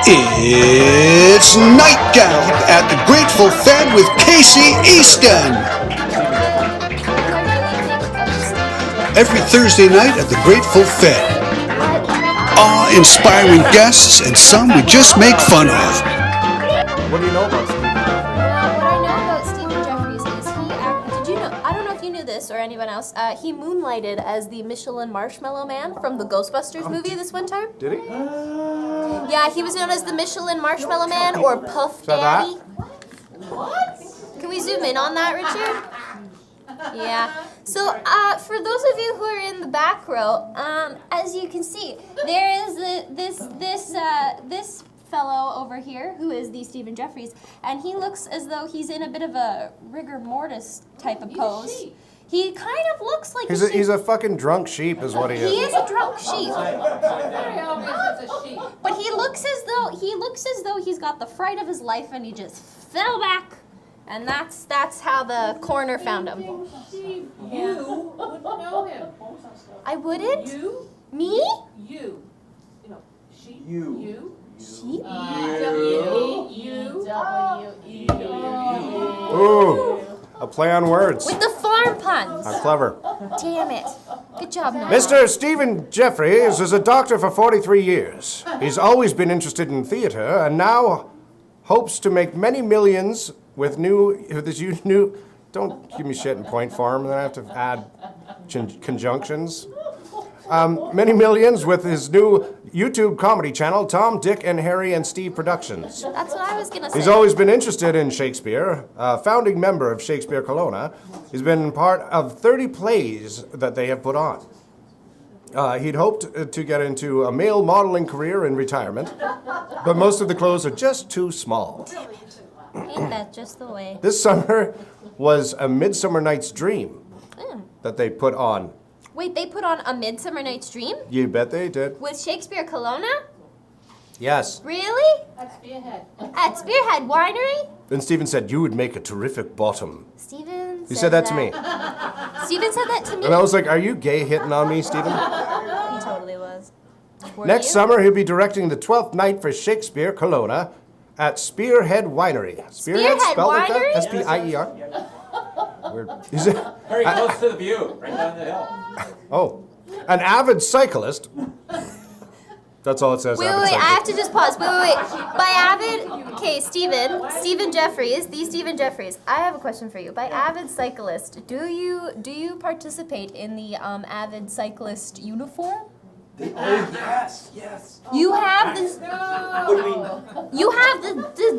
It's Nightgown at the Grateful Fed with Casey Easton. Every Thursday night at the Grateful Fed. Awe-inspiring guests and some we just make fun of. What do you know about Stephen? What I know about Stephen Jeffries is did you know, I don't know if you knew this or anyone else, he moonlighted as the Michelin Marshmallow Man from the Ghostbusters movie this one time. Did he? Yeah, he was known as the Michelin Marshmallow Man or Puff Daddy. What? Can we zoom in on that, Richard? Yeah. So, for those of you who are in the back row, as you can see, there is this fellow over here who is the Stephen Jeffries, and he looks as though he's in a bit of a rigor mortis type of pose. He kind of looks like he's a fucking drunk sheep, is what he is. He is a drunk sheep. But he looks as though he's got the fright of his life, and he just fell back. And that's how the coroner found him. You wouldn't know him. I wouldn't? You? Me? You. You know, sheep. You. Sheep? Ooh, a play on words. With the farm puns. How clever. Damn it. Good job, Noah. Mr. Stephen Jeffries is a doctor for 43 years. He's always been interested in theater and now hopes to make many millions with his new. Don't give me shit in point form, then I have to add conjunctions. Many millions with his new YouTube comedy channel, Tom, Dick, and Harry and Steve Productions. That's what I was going to say. He's always been interested in Shakespeare, a founding member of Shakespeare Kelowna. He's been part of 30 plays that they have put on. He'd hoped to get into a male modeling career in retirement, but most of the clothes are just too small. Ain't that just the way? This summer was A Midsummer Night's Dream that they put on. Wait, they put on A Midsummer Night's Dream? You bet they did. With Shakespeare Kelowna? Yes. Really? At Spearhead. At Spearhead Winery? Then Stephen said, you would make a terrific bottom. Stephen He said that to me. Stephen said that to me? And I was like, are you gay hitting on me, Stephen? He totally was. Next summer, he'll be directing the 12th night for Shakespeare Kelowna at Spearhead Winery. Spearhead spelled like that? Winery? S-P-I-E-R? Weird. Is it? Very close to the view, right down the hill. Oh, an avid cyclist. That's all it says. Wait, avid I cyclist. have to just pause. Wait. By avid, okay, Stephen Jeffries, the Stephen Jeffries. I have a question for you. By avid cyclist, do you participate in the avid cyclist uniform? Oh, yes. You have the What do you mean? you have the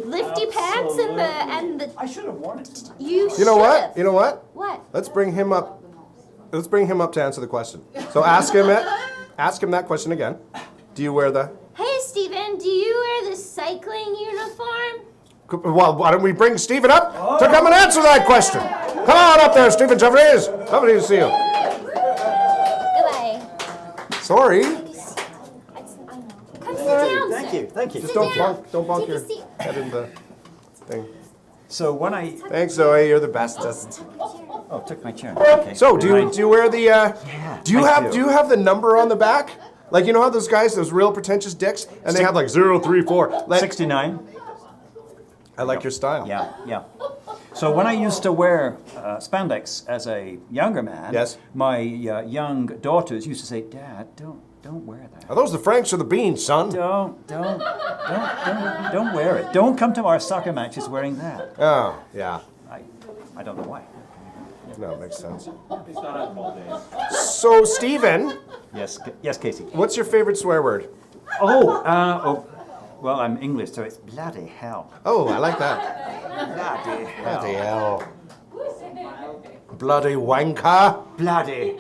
lifty pants and the I should have worn it. you. You know what? should've. You know what? What? Let's bring him up. Let's bring him up to answer the question. So ask him that question again. Do you wear the? Hey, Stephen, do you wear the cycling uniform? Well, why don't we bring Stephen up to come and answer that question? Come on up there, Stephen Jeffries. Lovely to see you. Goodbye. Sorry. Come sit down, Thank sir. you. Thank you. Just Sit down. don't bonk Take a your seat. head in the thing. So when I Thanks, Zoe. You're the bestest. took my chair. Okay. So do you wear the? Do you I do. you have the number on the back? Like, you know how those guys, those real pretentious dicks, and they have like 034. Like, 69. I like your style. Yeah. So when I used to wear spandex as a younger man, Yes. my young daughters used to say, "Dad, don't wear that. Are those the Franks or the beans, son? Don't wear it. Don't come to our soccer matches wearing that." Oh, yeah. I don't know why. No, it makes sense. It's not on cold days. So, Stephen, Yes, Casey. what's your favorite swear word? Well, I'm English, so it's bloody hell. Oh, I like that. Bloody hell. Bloody hell. Bloody wanker. Bloody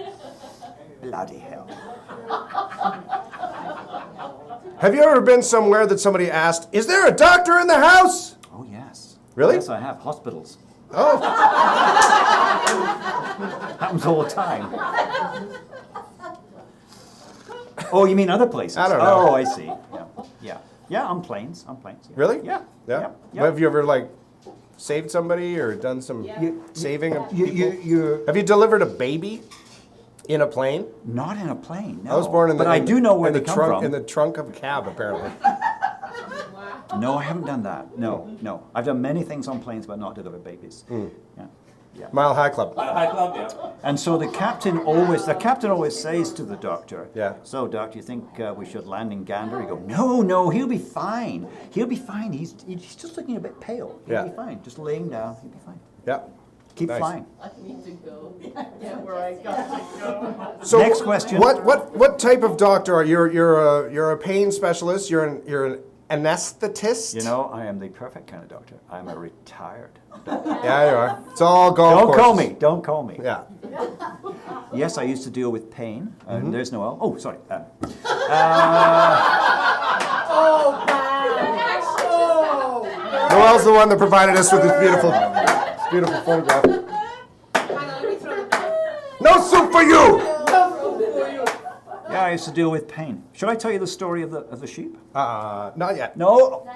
hell. Have you ever been somewhere that somebody asked, is there a doctor in the house? Oh, yes. Really? Yes, I have. Hospitals. Oh, Happens all the time. Oh, you mean other places? I don't know. Oh, I see. Yeah, on planes. Yeah. really? Yeah. Yeah. Yeah. Have you ever, like, saved somebody or done some saving of people? You Have you delivered a baby in a plane? not in a plane. No. I was born in the. But I do know where in they the come trunk, from. In the trunk of a cab, apparently. No, I haven't done that. No, no. I've done many things on planes, but not delivered babies. Yeah. Mile High Club. High Club, yeah. And so the captain always says to the doctor, Yeah. So, Doc, do you think we should land in Gander? He go, no, he'll be fine. He'll be fine. He's just looking a bit pale. He'll be fine. Just laying down, he'll be fine. Yeah. Keep Nice. flying. I need to go. Yeah, where I got to go. So Next question. What type of doctor are you? You're a pain specialist. You're an anesthetist. You know, I am the perfect kind of doctor. I'm a retired doctor. Yeah, you are. It's all golf Don't courses. call me. Don't call me. Yeah. Yes, I used to deal with pain. There's no L. Oh, sorry. Noel's the one that provided us with this beautiful photograph. Hang on, let me throw the knife. No soup for you. Yeah, I used to deal with pain. Should I tell you the story of the sheep? Not yet. No.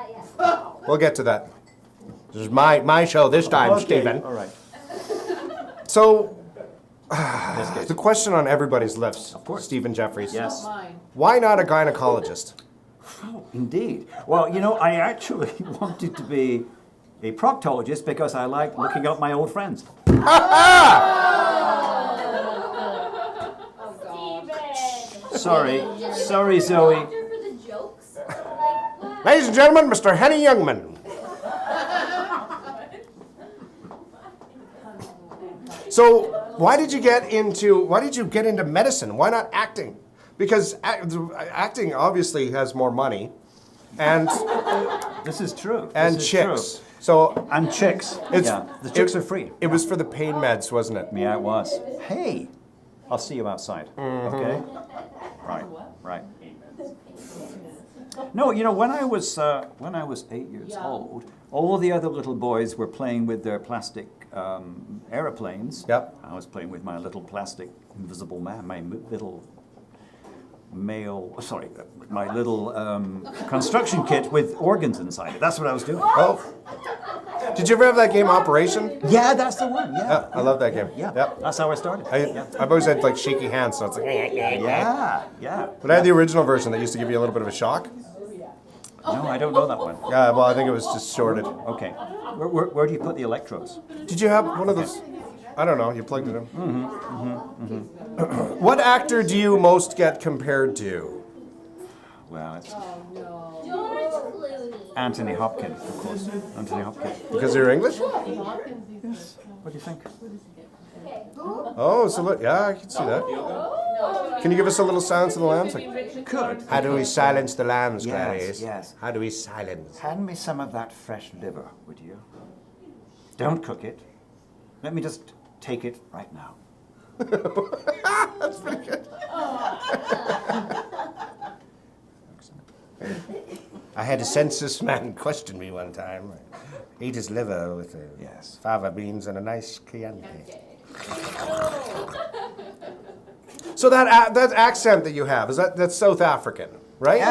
We'll get to that. This is my show this time, Okay, Stephen. All right. So, Yes, Kate. the question on everybody's lips, Of course. Stephen Jeffries. Yes. Mine. Why not a gynecologist? Indeed. Well, you know, I actually wanted to be a proctologist because I like looking up my old friends. Sorry, Zoe. For the jokes? Ladies and gentlemen, Mr. Henny Youngman. So, why did you get into medicine? Why not acting? Because acting obviously has more money, and This is true. and This is chicks. true. So And chicks. Yeah, the chicks are free. It was for the pain meds, wasn't it? Yeah, it was. Hey, I'll see you outside. Okay. Right. No, you know, when I was 8 years old, all the other little boys were playing with their plastic aeroplanes. Yep. I was playing with my little plastic invisible man, my little construction kit with organs inside it. That's what I was doing. Oh. Did you ever have that game Operation? Yeah, that's the one. Yeah. Yeah, I love that game. Yeah. Yep. That's how I started. I've always had like shaky hands, so it's like. Yeah. But I had the original version that used to give you a little bit of a shock. No, I don't know that one. Yeah, well, I think it was just shorted. Okay. Where do you put the electrodes? Did you have one of those? I don't know. You plugged it in. What actor do you most get compared to? Well, it's George Clooney. Anthony Hopkins, of course. Anthony Hopkins. Because you're English? What do you think? Oh, so look, yeah, I can see that. Can you give us a little Silence of the Lambs? Like, Could. how do we silence the lambs, Yes, Clarice? yes. How do we silence? Hand me some of that fresh liver, would you? Don't cook it. Let me just take it right now. That's pretty good. I had a census man question me one time. I ate his liver with Yes. fava beans and a nice Chianti. So that accent that you have, that's South African, right?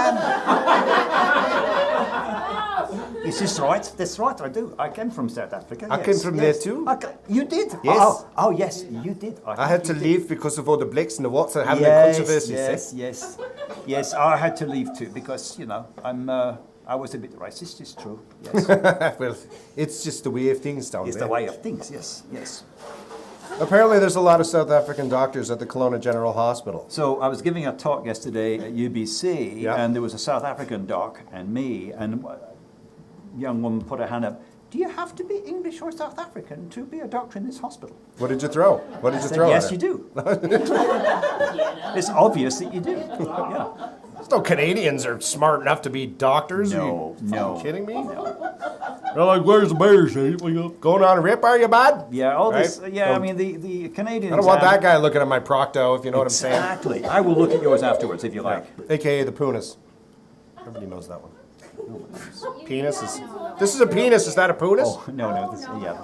Is this right? That's right, I do. I came from South Africa. I yes, came from yes. there too. You did? Yes. Oh, yes, you did. I had to leave because of all the Blacks and the Watts and having Yes, the controversies. yes, I had to leave too because I was a bit racist. It's true. Yes, Well, it's just the way of things down it's there. the way of things. Yes. Apparently, there's a lot of South African doctors at the Kelowna General Hospital. So I was giving a talk yesterday at UBC, Yeah. and there was a South African doc and me, and a young woman put her hand up. Do you have to be English or South African to be a doctor in this hospital? What did you throw? What did I you said, throw? yes, at you her? do. It's obvious that you do. Yeah. There's no Canadians are smart enough to be doctors. Are you No. kidding me? They're like, where's the bear sheep? Going on a rip, are you, bud? Yeah, all this. Right? Yeah, I So- mean the Canadians. I don't want that guy looking at my Procto, if you know what I'm saying. Exactly. I will look at yours afterwards if you like. AKA the punis. Everybody knows that one. Penis is. This is a penis. Is that a punis? Oh no. This, yeah.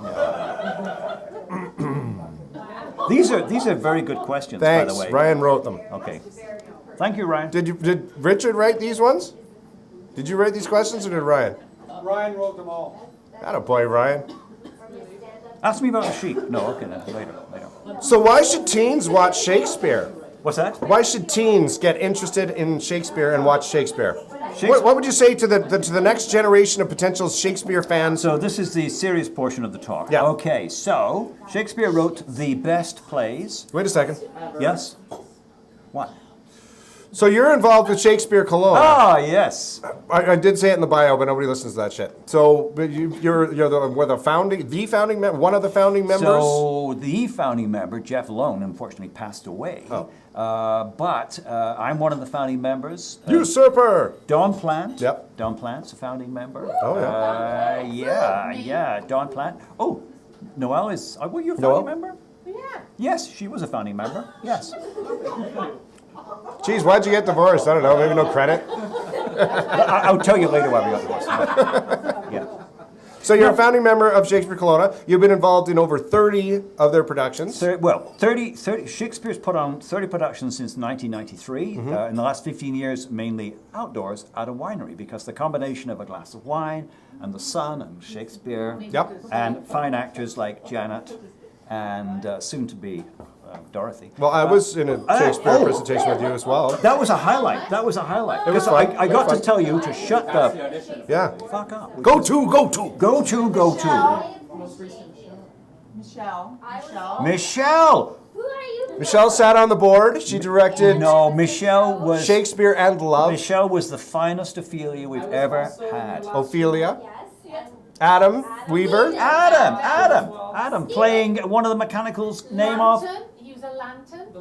These are very good questions, Thanks. by the way. Ryan wrote them. Okay. Thank you, Ryan. Did Richard write these ones? Did you write these questions or did Ryan? Ryan wrote them all. Attaboy, Ryan. Ask me about the sheep. No, okay, then later. So why should teens watch Shakespeare? What's that? Why should teens get interested in Shakespeare and watch Shakespeare? What would you say to the next generation of potential Shakespeare fans? So this is the serious portion of the talk. Yeah. Okay, so Shakespeare wrote the best plays. Wait a second. Yes? What? So you're involved with Shakespeare Cologne. Ah, yes. I did say it in the bio, but nobody listens to that shit. So but you're the founding member, one of the founding members. So the founding member, Jeff Lone, unfortunately passed away. Oh. But I'm one of the founding members. Usurper. Don Plant. Yep. Don Plant's a founding member. Oh, yeah. Yeah. Don Plant. Oh, Noelle is. Were you a Noelle? founding member? Yeah. Yes, she was a founding member. Yes. Geez, why'd you get divorced? I don't know. Maybe no credit. I'll tell you later why we got divorced. Yeah. So you're a founding member of Shakespeare Kelowna. You've been involved in over 30 of their productions. 30, Shakespeare's put on 30 productions since 1993. Mm-hmm. In the last 15 years, mainly outdoors at a winery, because the combination of a glass of wine and the sun and Shakespeare Yep. and fine actors like Janet and soon to be Dorothy. Well, I was in a Shakespeare presentation with you as well. That was a highlight. It was fun. I got to tell you to shut the Yeah. fuck up. Go to. Go to. Michelle. Michelle! Who are you? Michelle sat on the board. She directed No, Michelle was Shakespeare and Love. Michelle was the finest Ophelia we've ever had. Ophelia. Yes. Adam Weaver. Adam, playing one of the mechanicals name of He was a lantern.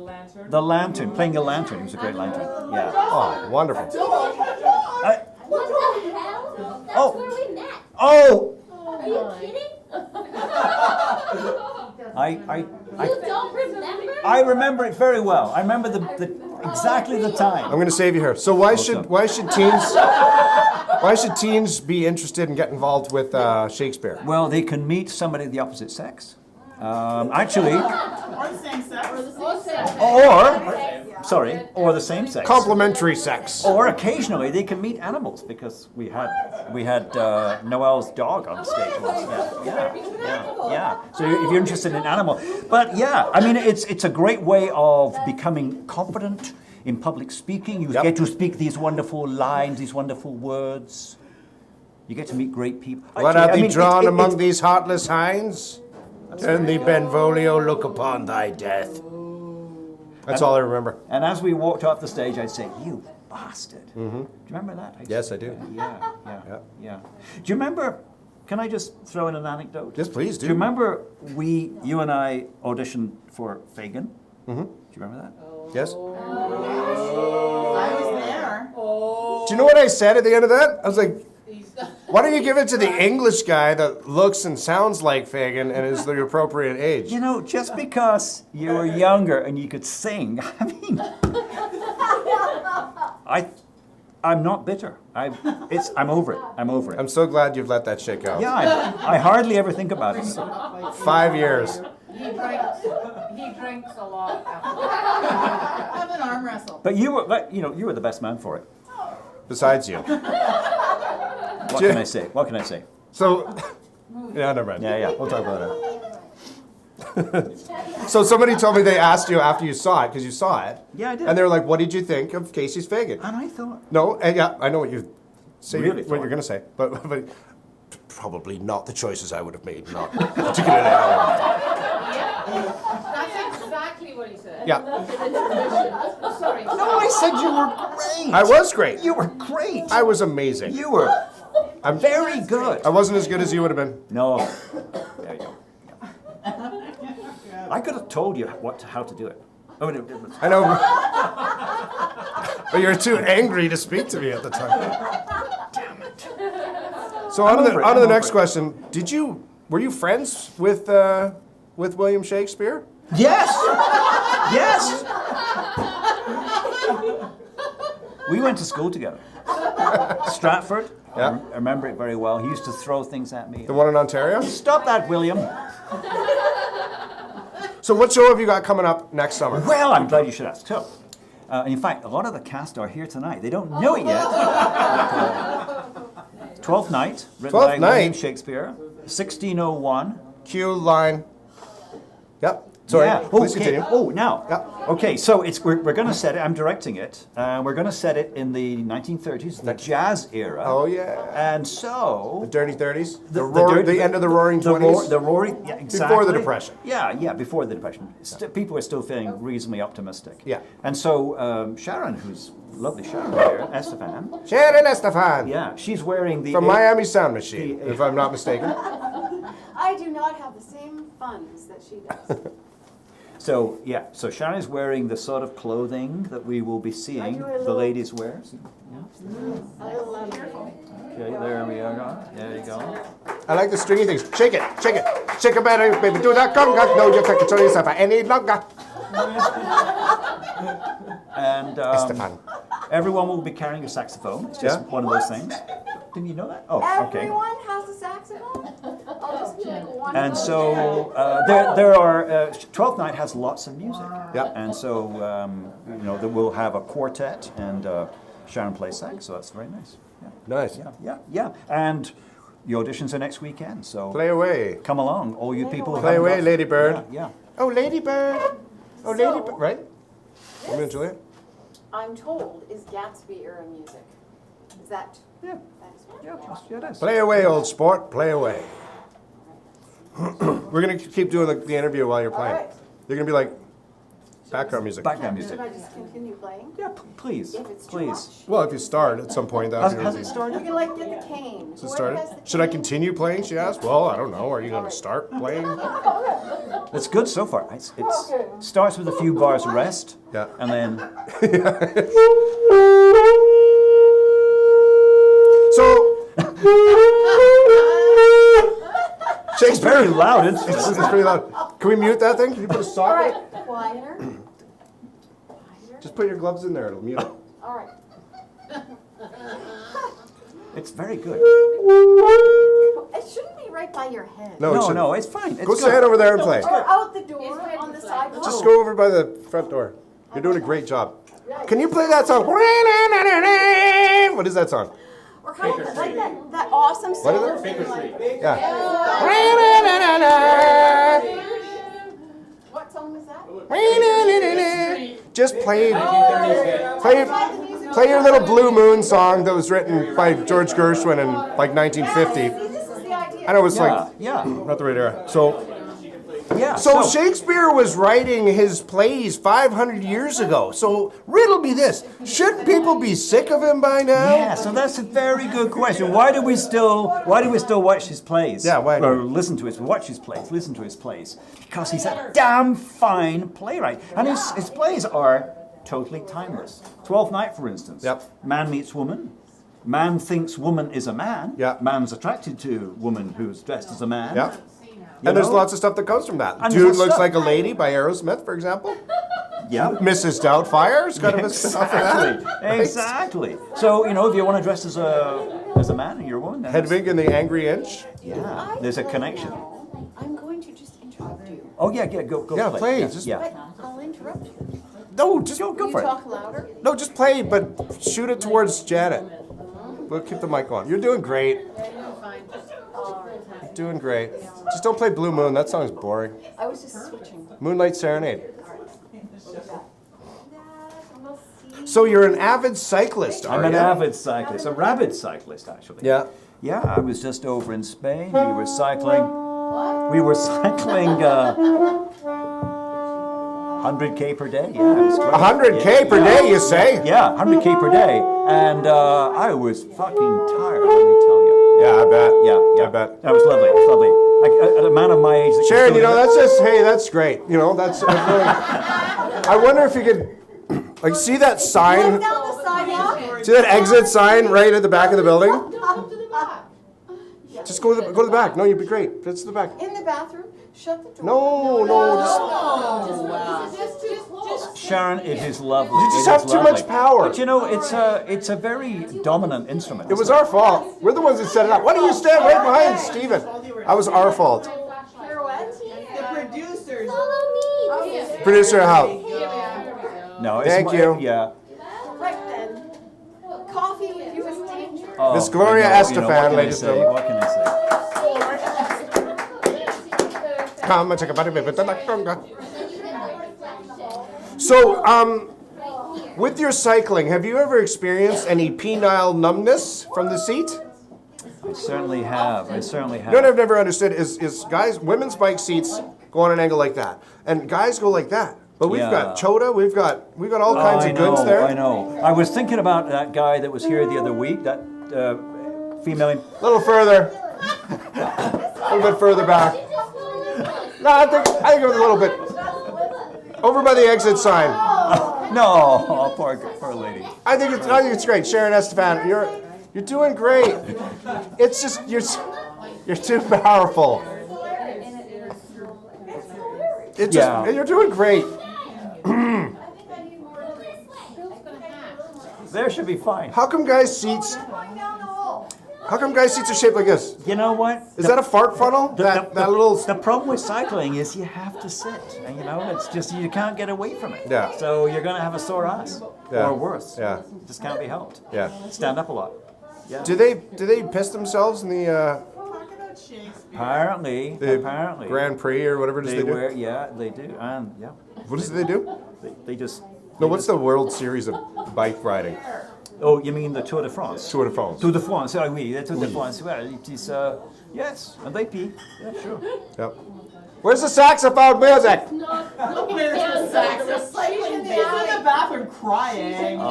the lantern, playing a lantern. He was a great lantern. Yeah. Oh, wonderful. What the hell? That's Oh. where we met. Oh, Are you kidding? I You don't remember? I remember it very well. I remember the exactly the I'm time. going to save you here. So why should teens be interested and get involved with Shakespeare? Well, they can meet somebody of the opposite sex. Actually, Or the same sex. or the same sex. Complementary sex. Or occasionally they can meet animals, because we had Noelle's dog on stage once. Yeah. So if you're interested in animal, but yeah, I mean it's a great way of becoming confident in public speaking. You Yep. get to speak these wonderful lines, these wonderful words. You get to meet great people. What Actually, are I thee mean, drawn it's- among these heartless hinds? Turn thee Benvolio, look upon thy death. That's all I remember. And as we walked off the stage, I'd say, "You bastard." Do you remember that? Yes, I do. Yeah. Do you remember? Can I just throw in an anecdote? Yes, please do. Do you remember you and I auditioned for Fagin? Mm-hmm. Do you remember that? Yes? I was there. Do you know what I said at the end of that? I was like, why don't you give it to the English guy that looks and sounds like Fagin and is the appropriate age? You know, just because you were younger and you could sing, I mean, I'm not bitter. I'm over it. I'm over it. I'm so glad you've let that shit go. Yeah, I hardly ever think about it. 5 years. He drinks a lot. Have an arm wrestle. But you were the best man for it. Besides you. What can I say? What can I say? So, yeah, never mind. Yeah. We'll talk about that. So somebody told me they asked you after you saw it, because you saw it. Yeah, I did. And they were like, what did you think of Casey's Fagin? And I thought, No, yeah, I know what you say, Really what thought. you're going to say, but probably not the choices I would have made, not particularly Alan. That's exactly what he said. Yeah, Sorry. no, I said you were great. I was great. You were great. I was amazing. You were very good. I wasn't as good as you would have been. No. There you go. I could have told you how to do it. Oh, no, I know, but you were too angry to speak to me at the time. damn it. So on to over it, the I'm next over it. question. Were you friends with William Shakespeare? Yes. Yes. We went to school together. Stratford. Yeah. I remember it very well. He used to throw things at me. The one in Ontario? Stop that, William. So what show have you got coming up next summer? Well, I'm glad you should ask too. In fact, a lot of the cast are here tonight. They don't know it yet. Twelfth Night, written Twelfth by William Night? Shakespeare, 1601. Cue line. Yep. Sorry, Yeah. please Okay. continue. Oh, now. Yeah. Okay, so we're going to set it. I'm directing it. We're going to set it in the 1930s, the jazz era. Oh, yeah. And so The dirty 30s? The dirty- end of the roaring the 20s? The roaring, yeah, exactly. Before the Depression. Yeah, before the Depression. People are still feeling reasonably optimistic. Yeah. And so Sharon, who's lovely Sharon here, Estefan, Sharon Estefan. yeah, she's wearing the From Miami Sound Machine, The- if I'm not mistaken. I do not have the same funds that she does. So yeah, so Sharon is wearing the sort of clothing that we will be seeing do a the little- ladies wear. See? A little Okay, there we are. There you go. I like the stringy things. Shake it, shake it. Shake it better, baby. Do that conga. No, you can't control yourself any longer. And Estefan. everyone will be carrying a saxophone. It's just Yeah. one of those things. Didn't you know that? Oh, okay. Everyone has a saxophone? I'll just pick one. And so there are 12th night has lots of music. Yeah. And so we'll have a quartet and Sharon plays sax, so that's very nice. Yeah. Nice. Yeah. And the auditions are next weekend, so Play away. come along, all you people. who Play haven't away, got- Lady Bird. Yeah. Oh, Lady Bird. Oh, Lady Bird. Right? Romeo and Juliet? I'm told is Gatsby era music. Is that? Yeah. That is what? Yeah, it is. Play away, old sport. Play away. We're going to keep doing the interview while you're playing. right. You're going to be like background music. Background music. Should I just continue playing? Yeah, please, If it's too please. much? Well, if you start at some point, that Has, would has be it You started? can like get the cane. Has it Whoever started? has the Should I cane- continue playing, she asked? Well, I don't know. Are you going to start playing? It's good so far. It starts with a few bars of rest, Yeah. and then So, it's Shakespeare. very loud. It's, It's pretty loud. Can we mute that thing? Can you put a All sock in right, it? quieter. Just put your gloves in there. It'll mute it. All right. it's very good. It shouldn't be right by your head. No, it shouldn't. No, it's fine. It's Go good. stand over there and play. Or out the door on the sidewalk. Just go over by the front door. You're doing a great job. Can you play that song? What is that song? Or how about like that awesome What is song. it? Baker Street. Yeah. What song was that? Just play, 1930s hit. play your little Blue Moon song that was written by George Gershwin in like 1950. See, this is the idea. And it was like Yeah, not the right era. So yeah. Shakespeare was writing his plays 500 years ago. So riddle me this: shouldn't people be sick of him by now? Yeah, so that's a very good question. Why do we still watch his plays? Yeah, why? Or listen to his plays. Because he's a damn fine playwright. And his plays are totally timeless. 12th Night, for instance. Yep. Man meets woman. Man thinks woman is a man. Yep. Man's attracted to woman who's dressed as a man. Yeah. You And there's know? lots of stuff that comes from that. And Dude there's Looks stuff. Like a Lady by Aerosmith, for example. Yeah. Mrs. Doubtfire is kind of a stuff for that. Exactly. So, if you want to dress as a man and you're a woman, then Hedwig and the Angry Inch. yeah, there's a connection. I'm going to just interrupt you. Oh yeah, go Yeah, play, Yeah, just- yeah. But I'll interrupt you. No, just Go Will you for it. talk louder? No, just play, but shoot it towards Janet. We'll keep the mic on. You're doing great. You're doing great. Just don't play Blue Moon. That song's boring. I was just switching. Moonlight Serenade. So you're an avid cyclist, are I'm an you? avid cyclist, a rabid cyclist actually. Yeah. Yeah, I was just over in Spain. We were cycling. We were cycling 100K per day. Yeah, it was great. 100K per day, you say? Yeah, 100K per day, and I was fucking tired. Let me tell you. Yeah, I bet. Yeah. I bet. That was lovely. It was lovely. Like, at a man of my age. That can Sharon, still do that's just, hey, that's great. That's, I wonder if you could, see that sign? Look down the sidewalk. See that exit sign right at the back of the building? Just go to the back. No, you'd be great. It's the back. In the bathroom. Shut the door. No, Sharon, it is lovely. You just It have is too lovely. much power. But it's a very dominant instrument. It was isn't our fault. We're the ones that set it up. Why don't you stand right behind Steven? That was our fault. Pirouette. The producers. Follow me. Producer help. No, it's Thank you. Yeah. Right then. Coffee with you is dangerous. Oh, Miss Gloria I know, Estefan, what can I ladies and say? gentlemen. What can I say? Come and take a bite of it. So, with your cycling, have you ever experienced any penile numbness from the seat? I certainly have. I certainly have. You know what I've never understood is guys, women's bike seats go on an angle like that, and guys go like that. But we've got Chota, we've got all kinds of goods there. I know. I was thinking about that guy that was here the other week, that female. A little further. A little bit further back. No, I think it was a little bit over by the exit sign. No, poor lady. I think it's great. Sharon Estefan, you're doing great. It's just you're too powerful. It's just you're doing great. There should be fine. How come guys' seats are shaped like this? You know what? Is that a fart funnel? That little. The problem with cycling is you have to sit, and it's just you can't get away from it. Yeah. So you're gonna have a sore ass, or worse. Yeah. Just can't be helped. Yeah. Stand up a lot. Yeah. Do they piss themselves in the Apparently. Grand Prix or whatever it is they do? They do, and What is it they do? They just. No, what's the World Series of bike riding? Oh, you mean the Tour de France? Tour de France. Tour de France, oui, the Tour de France. Well, it is, yes, and they pee. Yeah, sure. Yep. Where's the saxophone music? She's in the bathroom crying. No.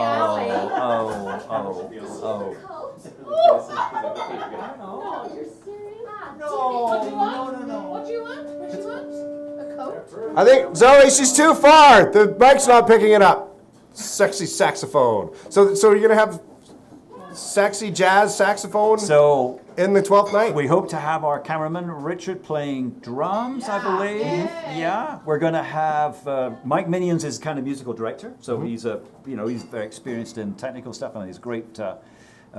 What do you want? A coat? I think Zoe, she's too far. The bike's not picking it up. Sexy saxophone. So you're gonna have sexy jazz saxophone So in the 12th night. we hope to have our cameraman Richard playing drums, I believe. Yeah. We're going to have Mike Minions is kind of musical director, so he's he's very experienced in technical stuff and he's a great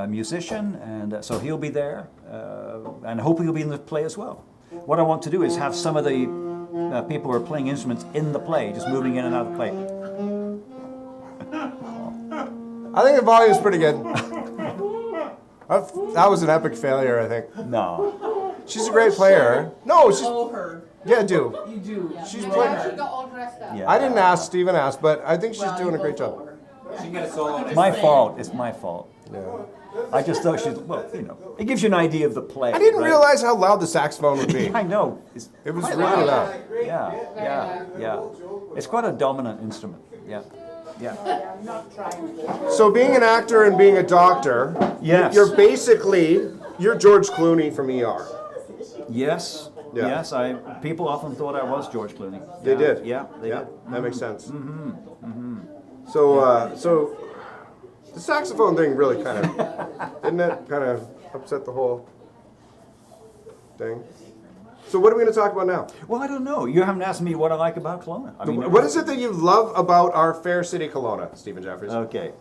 musician, and so he'll be there, and hopefully he'll be in the play as well. What I want to do is have some of the people who are playing instruments in the play, just moving in and out of the play. I think the volume's pretty good. That was an epic failure, I think. No. She's a great player. No, she's. Oh, her. Yeah, I do. You do. She's You playing. She got all dressed up. Yeah. I didn't ask, Steven asked, but I think she's Well, doing a you great both job. over. She can get a solo. It's my fault. It's my fault. Yeah. I just thought she's, it gives you an idea of the play. I didn't right? realize how loud the saxophone would be. I know. It was quite really loud. Yeah. It's quite a dominant instrument. Yeah. So being an actor and being a doctor, Yes. you're George Clooney from ER. Yes. Yeah. Yes. People often thought I was George Clooney. They did. Yeah. They did. That makes sense. So the saxophone thing really kind of didn't it kind of upset the whole thing? So what are we going to talk about now? Well, I don't know. You haven't asked me what I like about Kelowna. I mean, What is it that you love about our fair city, Kelowna, Stephen Jeffries? Okay.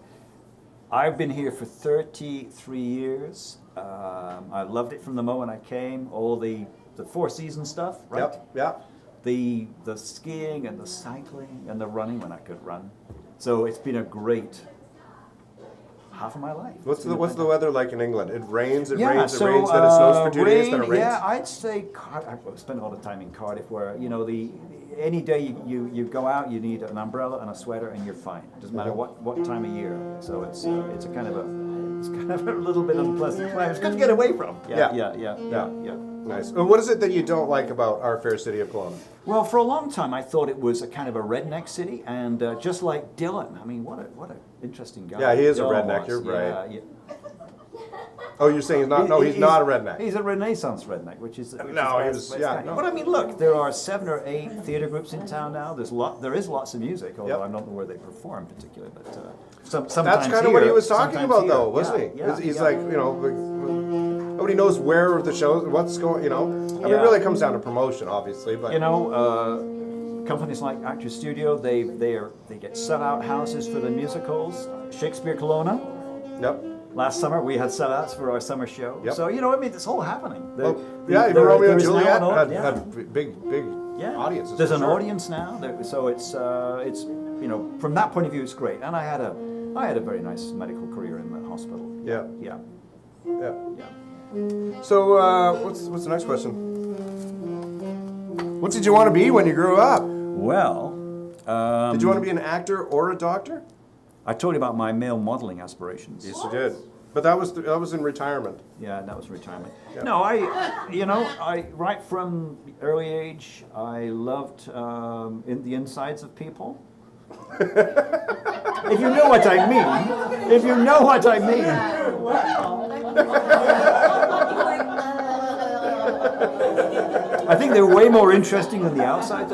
I've been here for 33 years. I loved it from the moment I came. All the Four Seasons stuff, right? Yep. The skiing and the cycling and the running when I could run. So it's been a great half of my life. What's the weather like in England? It rains, then it so, snows for 2 days, then it rains? Yeah, I'd say I've spent a lot of time in Cardiff where, any day you go out, you need an umbrella and a sweater and you're fine. It doesn't matter what time of year. So it's a kind of a little bit unpleasant climate. It's good to get away from. Yeah. Nice. And what is it that you don't like about our fair city of Kelowna? Well, for a long time, I thought it was a kind of a redneck city, and just like Dylan. I mean, what an interesting guy. Yeah, he is a Dylan redneck. was. You're right. Yeah. Oh, you're saying he's not? No, he's not a redneck. He's a Renaissance redneck, which is No, he why was- it's yeah, kind no. But I mean, look, there are 7 or 8 theater groups in town now. There is lots of music, although Yep. I don't know where they perform particularly. But sometimes That's kind of what he was talking sometimes about, here. though, wasn't he? Yeah, He's yeah. like, nobody knows where the shows, what's going, I mean, it Yeah. really comes down to promotion, obviously, but. Companies like Actors Studio, they get sellout houses for the musicals. Shakespeare Kelowna. Yep. Last summer we had sellouts for our summer show. Yep. So it's all happening. Even Romeo and Juliet had had big audiences. There's for an sure. audience now, so it's from that point of view it's great. And I had a very nice medical career in the hospital. Yeah. Yeah. So what's the next question? What did you want to be when you grew up? Well, Did you want to be an actor or a doctor? I told you about my male modeling aspirations. Yes, you did. But that was in retirement. Yeah, that was retirement. Yeah. No, I right from early age, I loved in the insides of people. If you know what I mean. If you know what I mean. I think they're way more interesting than the outside.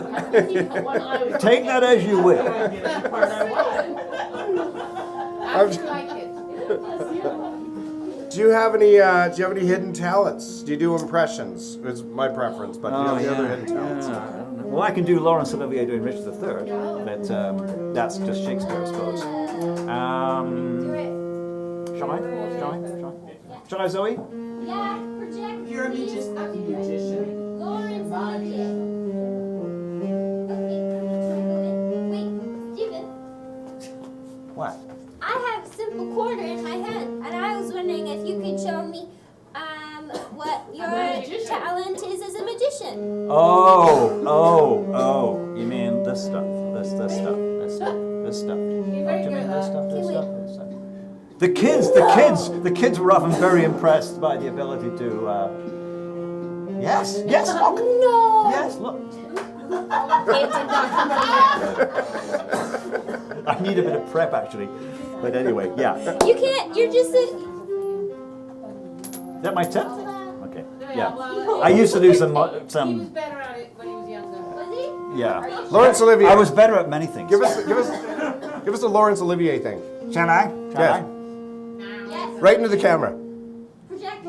Take that as you will. Do you have any hidden talents? Do you do impressions? It's my preference, but do you have any other hidden talents? Well, I can do Laurence Olivier doing Richard III, but that's just Shakespeare, I suppose. Shall I? Shall I, Zoe? Yeah, project. You're a musician. Lawrence Olivier. Okay. Wait, Steven. What? I have a simple quarter in my hand, and I was wondering if you could show me what your talent is as a magician. Oh, you mean this stuff, this stuff. Do you mean this stuff? The kids were often very impressed by the ability to, yes, look. No. Yes, look. It did not come I need a bit of prep, actually. But anyway, yeah. You can't, you're just a... Is that my tip? Okay, yeah. I used to do He was some, better at it when he was younger. Was he? yeah. Laurence Olivier. I was better at many things. Give us the Laurence Olivier thing. Shall I? Yes. Yes. Right into the camera. Project.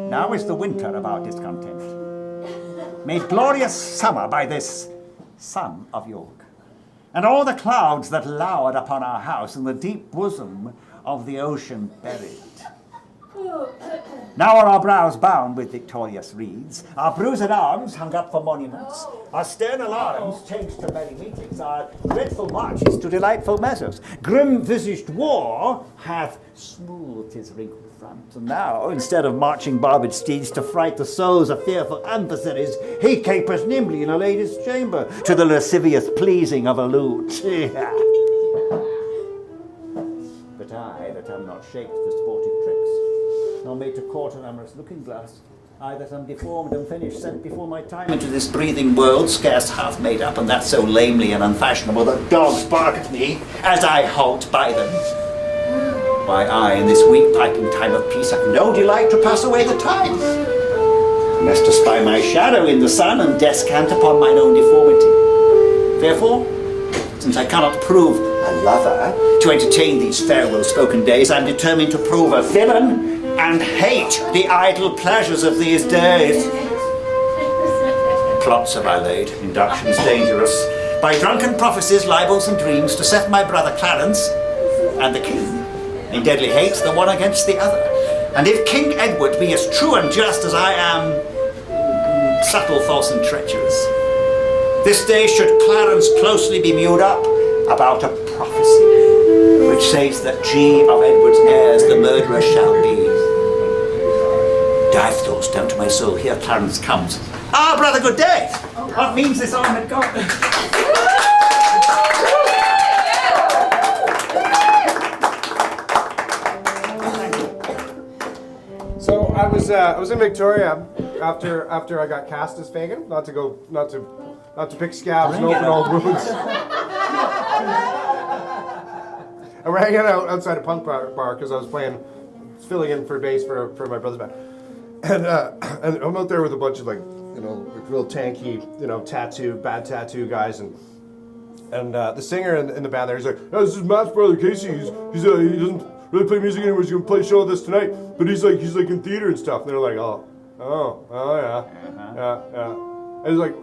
Now is the winter of our discontent, made glorious summer by this son of York, and all the clouds that lowered upon our house in the deep bosom of the ocean buried. Now are our brows bound with victorious wreaths, our bruised arms hung up for monuments, our stern alarms changed to merry meetings, our dreadful marches to delightful measures. Grim-visaged war hath smoothed his wrinkled front, and now, instead of marching barbed steeds to fright the souls of fearful adversaries, he capers nimbly in a lady's chamber to the lascivious pleasing of a lute. But I, that am not shaped for sportive tricks, nor made to court an amorous looking-glass, I that am deformed and finished, sent before my time into this breathing world, scarce half made up, and that so lamely and unfashionable that dogs bark at me as I halt by them. Why, I, in this weak piping time of peace, have no delight to pass away the time, lest to spy my shadow in the sun and descant upon mine own deformity. Therefore, since I cannot prove a lover to entertain these farewell spoken days, I'm determined to prove a villain and hate the idle pleasures of these days. Plots have I laid, inductions dangerous, by drunken prophecies, libels and dreams, to set my brother Clarence and the king in deadly hate the one against the other. And if King Edward be as true and just as I am subtle, false and treacherous, this day should Clarence closely be mewed up about a prophecy which says that G of Edward's heirs the murderer shall be. Dive thoughts down to my soul, here Clarence comes. Ah, brother, good day! What means this honoured God? So I was in Victoria after I got cast as Fagin. Not to pick scabs and open old wounds. And we're hanging out outside a punk bar because I was filling in for bass for my brother's band. And I'm out there with a bunch of real tanky, bad tattoo guys, and the singer in the band there, he's like, oh, this is Matt's brother Casey. He doesn't really play music anymore. He's gonna play a show with us tonight, but he's like in theater and stuff. And they're like, oh yeah. And he's like,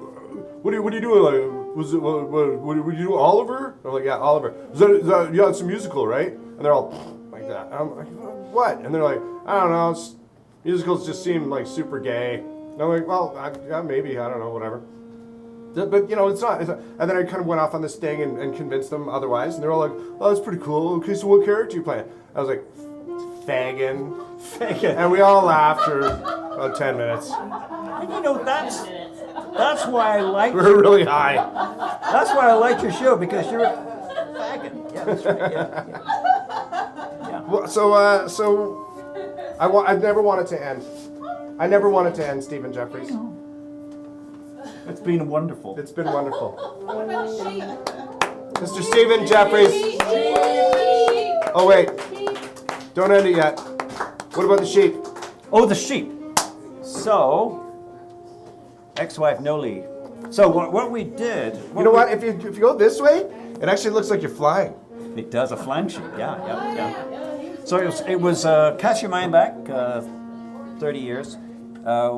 what are you doing? Like, what you do, Oliver? I'm like, yeah, Oliver. Is that yeah, it's a musical, right? And they're all like that. And I'm like, what? And they're like, I don't know. Musicals just seem like super gay. And I'm like, well, yeah, maybe, I don't know, whatever. But it's not. And then I kind of went off on this thing and convinced them otherwise. And they're all like, oh, that's pretty cool. Okay, so what character are you playing? I was like, Fagin. And we all laughed for about 10 minutes. And That's why I like. We're really high. That's why I like your show, because you're a faggot. Yeah, that's right. Yeah. Well, so I've never wanted to end. I never wanted to end, Stephen Jeffries. It's been wonderful. It's been wonderful. What about the sheep? Mr. Stephen Jeffries. Oh wait, don't end it yet. What about the sheep? Oh, the sheep. So, ex-wife Noli. So what we did. You know what? If you go this way, it actually looks like you're flying. It does, a flying sheep. Yeah. So it was cast your mind back 30 years.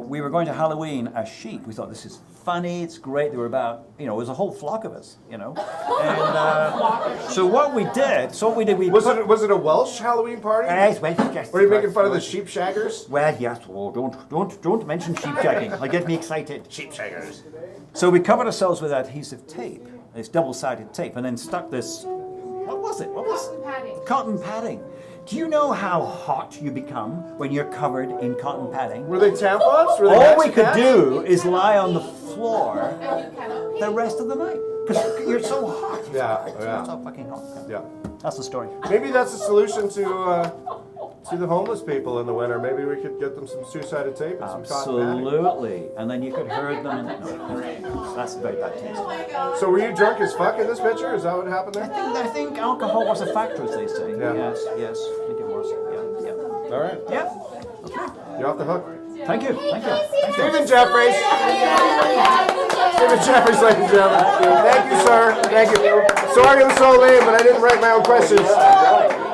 We were going to Halloween as sheep. We thought, this is funny, it's great. There were about, it was a whole flock of us, And so what we did, Was it a Welsh Halloween party? Yes, Were you making fun of the sheep shaggers? Well, yes. Oh, don't mention sheep shagging. It'll get me excited. Sheep shaggers. So we covered ourselves with adhesive tape, this double-sided tape, and then stuck this. What was it? Cotton padding. Cotton padding. Do you know how hot you become when you're covered in cotton padding? Were they tampons? Were they All we maxi could pads? do is lie on the floor And you cannot pee. the rest of the night because you're so hot. Yeah. You're so fucking hot. Yeah. That's the story. Maybe that's the solution to the homeless people in the winter. Maybe we could get them some suicided tape and some cotton padding. Absolutely. And then you could herd them. No, that's very bad taste. So were you drunk as fuck in this picture? Is that what happened there? I think alcohol was a factor, as they say. Yeah. Yes. I think it was. Yeah. All right. Yeah. You're off the hook. Thank you. Stephen Jeffries. Stephen Jeffries, ladies and gentlemen. Thank you, sir. Thank you. Sorry I'm so lame, but I didn't write my own questions.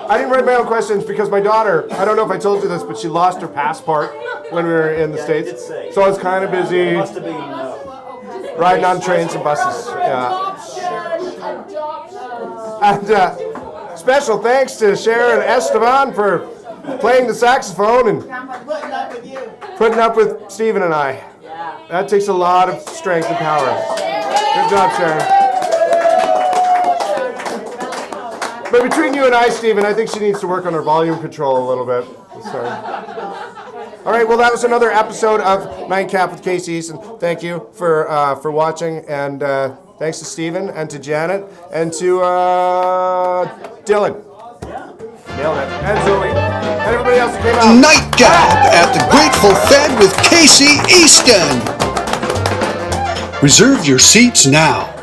I didn't write my own questions because my daughter, I don't know if I told you this, but she lost her passport when we were in the States. did say. So I was kind of busy Must have been. riding on trains and buses. Yeah. And special thanks to Sharon Esteban for playing the saxophone and putting up with Stephen and I. That takes a lot of strength and power. Good job, Sharon. But between you and I, Stephen, I think she needs to work on her volume control a little bit. Sorry. All right, well, that was another episode of Nightcap with Casey Easton. Thank you for watching, and thanks to Stephen and to Janet and to Dylan. Nailed it. And Zoe. And everybody else that came out. Nightcap at the Grateful Fed with Casey Easton. Reserve your seats now.